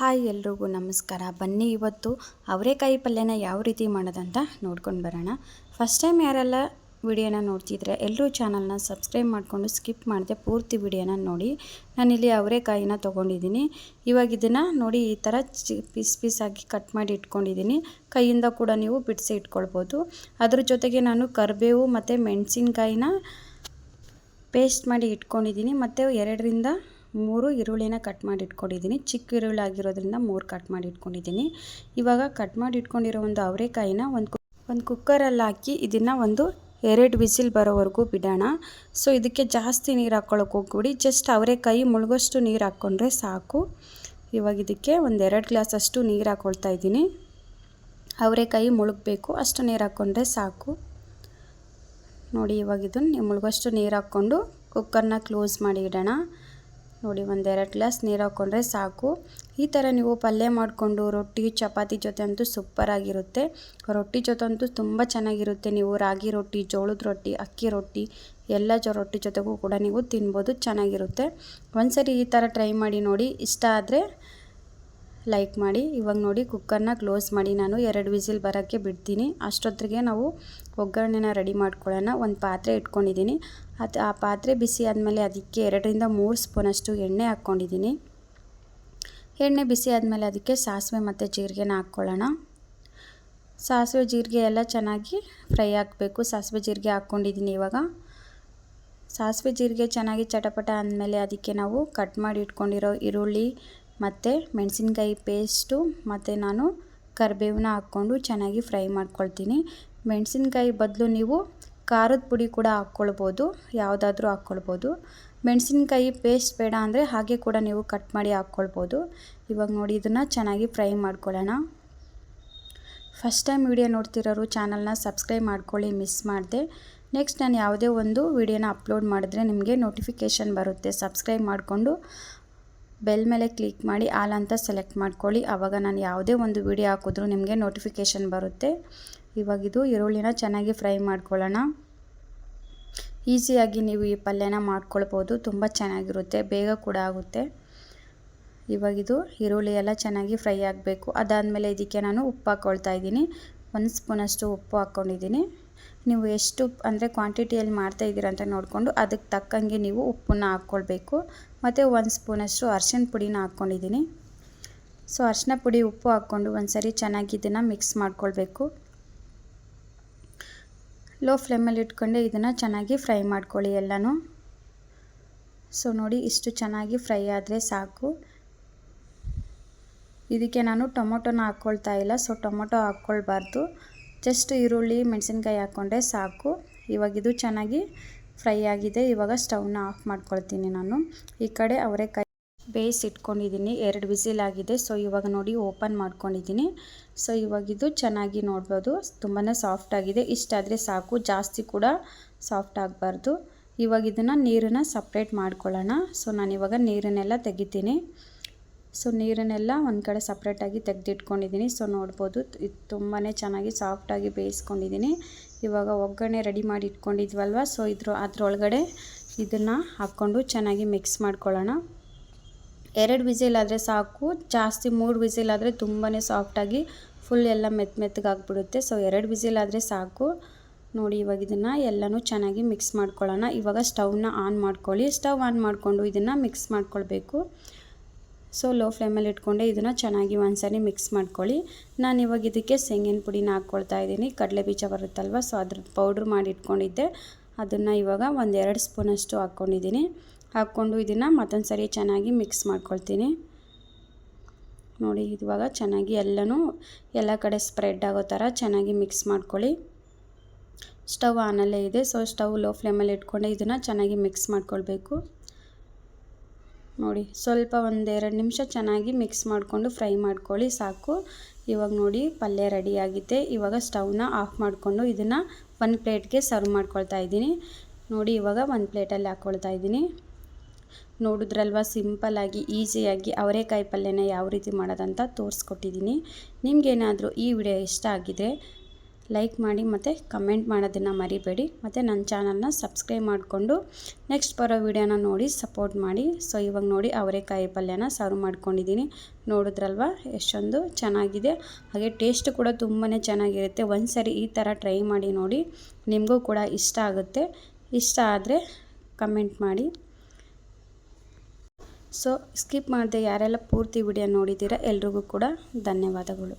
Hi ಎಲ್ರಿಗೂ ನಮಸ್ಕಾರ. ಬನ್ನಿ ಇವತ್ತು ಅವರೆಕಾಯಿ ಪಲ್ಯನ ಯಾವ ರೀತಿ ಮಾಡೋದಂತ ನೋಡ್ಕೊಂಡು ಬರೋಣ. ಫಸ್ಟ್ ಟೈಮ್ ಯಾರೆಲ್ಲ ವಿಡಿಯೋನ ನೋಡ್ತಿದ್ರೆ ಎಲ್ಲರೂ ಚಾನಲ್ನ ಸಬ್ಸ್ಕ್ರೈಬ್ ಮಾಡಿಕೊಂಡು ಸ್ಕಿಪ್ ಮಾಡದೆ ಪೂರ್ತಿ ವಿಡಿಯೋನ ನೋಡಿ. ನಾನಿಲ್ಲಿ ಅವರೆಕಾಯಿನ ತೊಗೊಂಡಿದ್ದೀನಿ. ಇವಾಗ ಇದನ್ನು ನೋಡಿ ಈ ಥರ ಪೀಸಾಗಿ ಕಟ್ ಮಾಡಿ ಇಟ್ಕೊಂಡಿದ್ದೀನಿ. ಕೈಯಿಂದ ಕೂಡ ನೀವು ಬಿಡಿಸಿ ಇಟ್ಕೊಳ್ಬೋದು. ಅದ್ರ ಜೊತೆಗೆ ನಾನು ಕರಿಬೇವು ಮತ್ತು ಮೆಣಸಿನ್ಕಾಯಿನ ಪೇಸ್ಟ್ ಮಾಡಿ ಇಟ್ಕೊಂಡಿದ್ದೀನಿ. ಮತ್ತು 2ರಿಂದ 3 ಈರುಳ್ಳಿನ ಕಟ್ ಮಾಡಿ ಇಟ್ಕೊಂಡಿದ್ದೀನಿ. ಚಿಕ್ಕ ಈರುಳ್ಳಿ ಆಗಿರೋದ್ರಿಂದ 3 ಕಟ್ ಮಾಡಿ ಇಟ್ಕೊಂಡಿದ್ದೀನಿ. ಇವಾಗ ಕಟ್ ಮಾಡಿ ಇಟ್ಕೊಂಡಿರೋ ಒಂದು ಅವರೆಕಾಯಿನ ಒಂದು ಕುಕ್ಕರಲ್ಲಿ ಹಾಕಿ ಇದನ್ನು 2 ವಿಸಿಲ್ ಬರೋವರೆಗೂ ಬಿಡೋಣ. ಸೊ ಇದಕ್ಕೆ ಜಾಸ್ತಿ ನೀರು ಹಾಕ್ಕೊಳ್ಳೋಕೆ ಹೋಗ್ಬಿಡಿ. ಜಸ್ಟ್ ಅವರೆಕಾಯಿ ಮುಳುಗೋಷ್ಟು ನೀರು ಹಾಕ್ಕೊಂಡ್ರೆ ಸಾಕು. ಇವಾಗ ಇದಕ್ಕೆ 2 ಗ್ಲಾಸ್ ಅಷ್ಟು ನೀರು ಹಾಕ್ಕೊಳ್ತಾ ಇದ್ದೀನಿ. ಅವರೆಕಾಯಿ ಮುಳುಗಬೇಕು ಅಷ್ಟು ನೀರು ಹಾಕ್ಕೊಂಡ್ರೆ ಸಾಕು. ನೋಡಿ ಇವಾಗ ಇದನ್ನು ಮುಳುಗೋಷ್ಟು ನೀರು ಹಾಕ್ಕೊಂಡು ಕುಕ್ಕರ್ನ ಕ್ಲೋಸ್ ಮಾಡಿ ಇಡೋಣ. ನೋಡಿ 2 ಗ್ಲಾಸ್ ನೀರು ಹಾಕ್ಕೊಂಡ್ರೆ ಸಾಕು. ಈ ಥರ ನೀವು ಪಲ್ಯ ಮಾಡಿಕೊಂಡು ರೊಟ್ಟಿ ಚಪಾತಿ ಜೊತೆ ಅಂತೂ ಸೂಪರಾಗಿರುತ್ತೆ. ರೊಟ್ಟಿ ಜೊತೆ ಅಂತೂ ತುಂಬ ಚೆನ್ನಾಗಿರುತ್ತೆ. ನೀವು ರಾಗಿ ರೊಟ್ಟಿ, ಜೋಳದ ರೊಟ್ಟಿ, ಅಕ್ಕಿ ರೊಟ್ಟಿ ಎಲ್ಲ ರೊಟ್ಟಿ ಜೊತೆಗೂ ಕೂಡ ನೀವು ತಿನ್ಬೋದು, ಚೆನ್ನಾಗಿರುತ್ತೆ. ಒಂದ್ಸರಿ ಈ ಥರ ಟ್ರೈ ಮಾಡಿ ನೋಡಿ. ಇಷ್ಟ ಆದರೆ ಲೈಕ್ ಮಾಡಿ. ಇವಾಗ ನೋಡಿ ಕುಕ್ಕರ್ನ ಕ್ಲೋಸ್ ಮಾಡಿ ನಾನು 2 ವಿಸಿಲ್ ಬರೋಕ್ಕೆ ಬಿಡ್ತೀನಿ. ಅಷ್ಟೊತ್ತಿಗೆ ನಾವು ಒಗ್ಗರಣೆನ ರೆಡಿ ಮಾಡ್ಕೊಳ್ಳೋಣ. ಒಂದು ಪಾತ್ರೆ ಇಟ್ಕೊಂಡಿದ್ದೀನಿ. ಆ ಪಾತ್ರೆ ಬಿಸಿ ಆದಮೇಲೆ ಅದಕ್ಕೆ 2ರಿಂದ 3 ಸ್ಪೂನಷ್ಟು ಎಣ್ಣೆ ಹಾಕ್ಕೊಂಡಿದ್ದೀನಿ. ಎಣ್ಣೆ ಬಿಸಿ ಆದಮೇಲೆ ಅದಕ್ಕೆ ಸಾಸಿವೆ ಮತ್ತು ಜೀರಿಗೆನ ಹಾಕ್ಕೊಳ್ಳೋಣ. ಸಾಸಿವೆ ಜೀರಿಗೆ ಎಲ್ಲ ಚೆನ್ನಾಗಿ ಫ್ರೈ ಆಗಬೇಕು. ಸಾಸಿವೆ ಜೀರಿಗೆ ಹಾಕ್ಕೊಂಡಿದ್ದೀನಿ. ಇವಾಗ ಸಾಸಿವೆ ಜೀರಿಗೆ ಚೆನ್ನಾಗಿ ಚಟಪಟ ಅಂದಮೇಲೆ ಅದಕ್ಕೆ ನಾವು ಕಟ್ ಮಾಡಿ ಇಟ್ಕೊಂಡಿರೋ ಈರುಳ್ಳಿ ಮತ್ತು ಮೆಣಸಿನ್ಕಾಯಿ ಪೇಸ್ಟು ಮತ್ತು ನಾನು ಕರಿಬೇವನ್ನ ಹಾಕ್ಕೊಂಡು ಚೆನ್ನಾಗಿ ಫ್ರೈ ಮಾಡ್ಕೊಳ್ತೀನಿ. ಮೆಣಸಿನ್ಕಾಯಿ ಬದಲು ನೀವು ಖಾರದ ಪುಡಿ ಕೂಡ ಹಾಕ್ಕೊಳ್ಬೋದು, ಯಾವುದಾದ್ರೂ ಹಾಕ್ಕೊಳ್ಬೋದು. ಮೆಣಸಿನ್ಕಾಯಿ ಪೇಸ್ಟ್ ಬೇಡ ಅಂದರೆ ಹಾಗೆ ಕೂಡ ನೀವು ಕಟ್ ಮಾಡಿ ಹಾಕ್ಕೊಳ್ಬೋದು. ಇವಾಗ ನೋಡಿ ಇದನ್ನು ಚೆನ್ನಾಗಿ ಫ್ರೈ ಮಾಡ್ಕೊಳ್ಳೋಣ. ಫಸ್ಟ್ ಟೈಮ್ ವಿಡಿಯೋ ನೋಡ್ತಿರೋರು ಚಾನಲ್ನ ಸಬ್ಸ್ಕ್ರೈಬ್ ಮಾಡ್ಕೊಳ್ಳಿ, ಮಿಸ್ ಮಾಡಿದೆ. ನೆಕ್ಸ್ಟ್ ನಾನು ಯಾವುದೇ ಒಂದು ವಿಡಿಯೋನ ಅಪ್ಲೋಡ್ ಮಾಡಿದ್ರೆ ನಿಮಗೆ ನೋಟಿಫಿಕೇಷನ್ ಬರುತ್ತೆ. ಸಬ್ಸ್ಕ್ರೈಬ್ ಮಾಡಿಕೊಂಡು ಬೆಲ್ ಮೇಲೆ ಕ್ಲಿಕ್ ಮಾಡಿ ಆಲ್ ಅಂತ ಸೆಲೆಕ್ಟ್ ಮಾಡ್ಕೊಳ್ಳಿ. ಆವಾಗ ನಾನು ಯಾವುದೇ ಒಂದು ವಿಡಿಯೋ ಹಾಕಿದ್ರೂ ನಿಮಗೆ ನೋಟಿಫಿಕೇಷನ್ ಬರುತ್ತೆ. ಇವಾಗ ಇದು ಈರುಳ್ಳಿನ ಚೆನ್ನಾಗಿ ಫ್ರೈ ಮಾಡ್ಕೊಳ್ಳೋಣ. ಈಸಿಯಾಗಿ ನೀವು ಈ ಪಲ್ಯನ ಮಾಡ್ಕೊಳ್ಬೋದು, ತುಂಬ ಚೆನ್ನಾಗಿರುತ್ತೆ, ಬೇಗ ಕೂಡ ಆಗುತ್ತೆ. ಇವಾಗಿದು ಈರುಳ್ಳಿ ಎಲ್ಲ ಚೆನ್ನಾಗಿ ಫ್ರೈ ಆಗಬೇಕು. ಅದಾದಮೇಲೆ ಇದಕ್ಕೆ ನಾನು ಉಪ್ಪು ಹಾಕ್ಕೊಳ್ತಾ ಇದ್ದೀನಿ. 1 ಸ್ಪೂನಷ್ಟು ಉಪ್ಪು ಹಾಕ್ಕೊಂಡಿದ್ದೀನಿ. ನೀವು ಎಷ್ಟು ಅಂದರೆ ಕ್ವಾಂಟಿಟಿಯಲ್ಲಿ ಮಾಡ್ತಾಯಿದ್ದೀರ ಅಂತ ನೋಡಿಕೊಂಡು ಅದಕ್ಕೆ ತಕ್ಕಂಗೆ ನೀವು ಉಪ್ಪನ್ನ ಹಾಕ್ಕೊಳ್ಬೇಕು. ಮತ್ತು 1 ಸ್ಪೂನಷ್ಟು ಅರಿಶಿನ ಪುಡಿನ ಹಾಕ್ಕೊಂಡಿದ್ದೀನಿ. ಸೊ ಅರಿಶಿನ ಪುಡಿ ಉಪ್ಪು ಹಾಕ್ಕೊಂಡು ಒಂದು ಸರಿ ಚೆನ್ನಾಗಿ ಇದನ್ನು ಮಿಕ್ಸ್ ಮಾಡ್ಕೊಳ್ಬೇಕು. ಲೋ ಫ್ಲೇಮಲ್ಲಿ ಇಟ್ಕೊಂಡು ಇದನ್ನು ಚೆನ್ನಾಗಿ ಫ್ರೈ ಮಾಡ್ಕೊಳ್ಳಿ ಎಲ್ಲನೂ. ಸೊ ನೋಡಿ ಇಷ್ಟು ಚೆನ್ನಾಗಿ ಫ್ರೈ ಆದರೆ ಸಾಕು. ಇದಕ್ಕೆ ನಾನು ಟೊಮೊಟೊನ ಹಾಕ್ಕೊಳ್ತಾ ಇಲ್ಲ. So tomato ಹಾಕ್ಕೊಳ್ಬಾರ್ದು. ಜಸ್ಟ್ ಈರುಳ್ಳಿ ಮೆಣಸಿನ್ಕಾಯಿ ಹಾಕ್ಕೊಂಡ್ರೆ ಸಾಕು. ಇವಾಗ ಇದು ಚೆನ್ನಾಗಿ ಫ್ರೈ ಆಗಿದೆ. ಇವಾಗ ಸ್ಟವ್ನ ಆಫ್ ಮಾಡ್ಕೊಳ್ತೀನಿ ನಾನು. ಈ ಕಡೆ ಅವರೆಕಾಯಿ ಬೇಯಿಸಿಟ್ಕೊಂಡಿದ್ದೀನಿ. 2 ವಿಸಿಲ್ ಆಗಿದೆ. ಸೊ ಇವಾಗ ನೋಡಿ ಓಪನ್ ಮಾಡ್ಕೊಂಡಿದ್ದೀನಿ. ಸೊ ಇವಾಗಿದು ಚೆನ್ನಾಗಿ ನೋಡ್ಬೋದು, ತುಂಬಾ ಸಾಫ್ಟ್ ಆಗಿದೆ. ಇಷ್ಟಾದರೆ ಸಾಕು, ಜಾಸ್ತಿ ಕೂಡ ಸಾಫ್ಟ್ ಆಗಬಾರ್ದು. ಇವಾಗ ಇದನ್ನು ನೀರನ್ನು ಸಪ್ರೇಟ್ ಮಾಡ್ಕೊಳ್ಳೋಣ. ಸೊ ನಾನಿವಾಗ ನೀರನ್ನೆಲ್ಲ ತೆಗಿತೀನಿ. ಸೊ ನೀರನ್ನೆಲ್ಲ ಒಂದು ಕಡೆ ಸಪ್ರೇಟಾಗಿ ತೆಗೆದಿಟ್ಕೊಂಡಿದ್ದೀನಿ. ಸೊ ನೋಡ್ಬೋದು ಇದು ತುಂಬಾ ಚೆನ್ನಾಗಿ ಸಾಫ್ಟಾಗಿ ಬೇಯಿಸ್ಕೊಂಡಿದ್ದೀನಿ. ಇವಾಗ ಒಗ್ಗರಣೆ ರೆಡಿ ಮಾಡಿ ಇಟ್ಕೊಂಡಿದ್ವಲ್ವ, ಸೊ ಅದರೊಳಗಡೆ ಇದನ್ನು ಹಾಕ್ಕೊಂಡು ಚೆನ್ನಾಗಿ ಮಿಕ್ಸ್ ಮಾಡ್ಕೊಳ್ಳೋಣ. 2 ವಿಸಿಲ್ ಆದರೆ ಸಾಕು, ಜಾಸ್ತಿ 3 ವಿಸಿಲ್ ಆದರೆ ತುಂಬಾ ಸಾಫ್ಟಾಗಿ ಫುಲ್ ಎಲ್ಲ ಮೆತ್ತಗಾಗ್ಬಿಡುತ್ತೆ. ಸೊ 2 ವಿಸಿಲ್ ಆದರೆ ಸಾಕು. ನೋಡಿ ಇವಾಗ ಇದನ್ನು ಎಲ್ಲನೂ ಚೆನ್ನಾಗಿ ಮಿಕ್ಸ್ ಮಾಡ್ಕೊಳ್ಳೋಣ. ಇವಾಗ ಸ್ಟವ್ನ ಆನ್ ಮಾಡ್ಕೊಳ್ಳಿ. ಸ್ಟವ್ ಆನ್ ಮಾಡಿಕೊಂಡು ಇದನ್ನು ಮಿಕ್ಸ್ ಮಾಡ್ಕೊಳ್ಬೇಕು. ಸೊ ಲೋ ಫ್ಲೇಮಲ್ಲಿ ಇಟ್ಕೊಂಡೆ ಇದನ್ನು ಚೆನ್ನಾಗಿ ಒಂದ್ಸರಿ ಮಿಕ್ಸ್ ಮಾಡ್ಕೊಳ್ಳಿ. ನಾನು ಇವಾಗ ಇದಕ್ಕೆ ಶೇಂಗಿನ ಪುಡಿನ ಹಾಕ್ಕೊಳ್ತಾ ಇದ್ದೀನಿ. ಕಡಲೆ ಬೀಜ ಬರುತ್ತಲ್ವ, ಸೊ ಅದ್ರ ಪೌಡ್ರ್ ಮಾಡಿ ಇಟ್ಕೊಂಡಿದ್ದೆ. ಅದನ್ನು ಇವಾಗ 2 ಸ್ಪೂನಷ್ಟು ಹಾಕ್ಕೊಂಡಿದ್ದೀನಿ. ಹಾಕ್ಕೊಂಡು ಇದನ್ನು ಮತ್ತೊಂದು ಸರಿ ಚೆನ್ನಾಗಿ ಮಿಕ್ಸ್ ಮಾಡ್ಕೊಳ್ತೀನಿ. ನೋಡಿ ಇವಾಗ ಚೆನ್ನಾಗಿ ಎಲ್ಲ ಕಡೆ ಸ್ಪ್ರೆಡ್ ಆಗೋ ಥರ ಚೆನ್ನಾಗಿ ಮಿಕ್ಸ್ ಮಾಡ್ಕೊಳ್ಳಿ. ಸ್ಟವ್ ಆನಲ್ಲೇ ಇದೆ. ಸೊ ಸ್ಟವ್ ಲೋ ಫ್ಲೇಮಲ್ಲಿ ಇಟ್ಕೊಂಡೆ ಇದನ್ನು ಚೆನ್ನಾಗಿ ಮಿಕ್ಸ್ ಮಾಡ್ಕೊಳ್ಬೇಕು. ನೋಡಿ ಸ್ವಲ್ಪ 1-2 ನಿಮಿಷ ಚೆನ್ನಾಗಿ ಮಿಕ್ಸ್ ಮಾಡಿಕೊಂಡು ಫ್ರೈ ಮಾಡ್ಕೊಳ್ಳಿ, ಸಾಕು. ಇವಾಗ ನೋಡಿ ಪಲ್ಯ ರೆಡಿಯಾಗಿದೆ. ಇವಾಗ ಸ್ಟವ್ನ ಆಫ್ ಮಾಡಿಕೊಂಡು ಇದನ್ನು ಒಂದು ಪ್ಲೇಟ್ಗೆ ಸರ್ವ್ ಮಾಡ್ಕೊಳ್ತಾ ಇದ್ದೀನಿ. ನೋಡಿ ಇವಾಗ ಒಂದು ಪ್ಲೇಟಲ್ಲಿ ಹಾಕ್ಕೊಳ್ತಾ ಇದ್ದೀನಿ. ನೋಡಿದ್ರಲ್ವ, ಸಿಂಪಲ್ಲಾಗಿ ಈಸಿಯಾಗಿ ಅವರೆಕಾಯಿ ಪಲ್ಯನ ಯಾವ ರೀತಿ ಮಾಡೋದಂತ ತೋರಿಸ್ಕೊಟ್ಟಿದ್ದೀನಿ. ನಿಮಗೇನಾದರೂ ಈ ವಿಡಿಯೋ ಇಷ್ಟ ಆಗಿದ್ರೆ ಲೈಕ್ ಮಾಡಿ ಮತ್ತು ಕಮೆಂಟ್ ಮಾಡೋದನ್ನು ಮರಿಬೇಡಿ. ಮತ್ತು ನನ್ನ ಚಾನಲ್ನ ಸಬ್ಸ್ಕ್ರೈಬ್ ಮಾಡಿಕೊಂಡು ನೆಕ್ಸ್ಟ್ ಬರೋ ವಿಡಿಯೋನ ನೋಡಿ ಸಪೋರ್ಟ್ ಮಾಡಿ. ಸೊ ಇವಾಗ ನೋಡಿ ಅವರೆಕಾಯಿ ಪಲ್ಯನ ಸರ್ವ್ ಮಾಡ್ಕೊಂಡಿದ್ದೀನಿ. ನೋಡಿದ್ರಲ್ವ ಎಷ್ಟೊಂದು ಚೆನ್ನಾಗಿದೆ, ಹಾಗೆ ಟೇಸ್ಟ್ ಕೂಡ ತುಂಬಾ ಚೆನ್ನಾಗಿರುತ್ತೆ. ಒಂದು ಸರಿ ಈ ಥರ ಟ್ರೈ ಮಾಡಿ ನೋಡಿ, ನಿಮಗೂ ಕೂಡ ಇಷ್ಟ ಆಗುತ್ತೆ. ಇಷ್ಟ ಆದರೆ ಕಮೆಂಟ್ ಮಾಡಿ. ಸೊ ಸ್ಕಿಪ್ ಮಾಡದೆ ಯಾರೆಲ್ಲ ಪೂರ್ತಿ ವಿಡಿಯೋ ನೋಡಿದ್ದೀರಾ ಎಲ್ರಿಗೂ ಕೂಡ ಧನ್ಯವಾದಗಳು.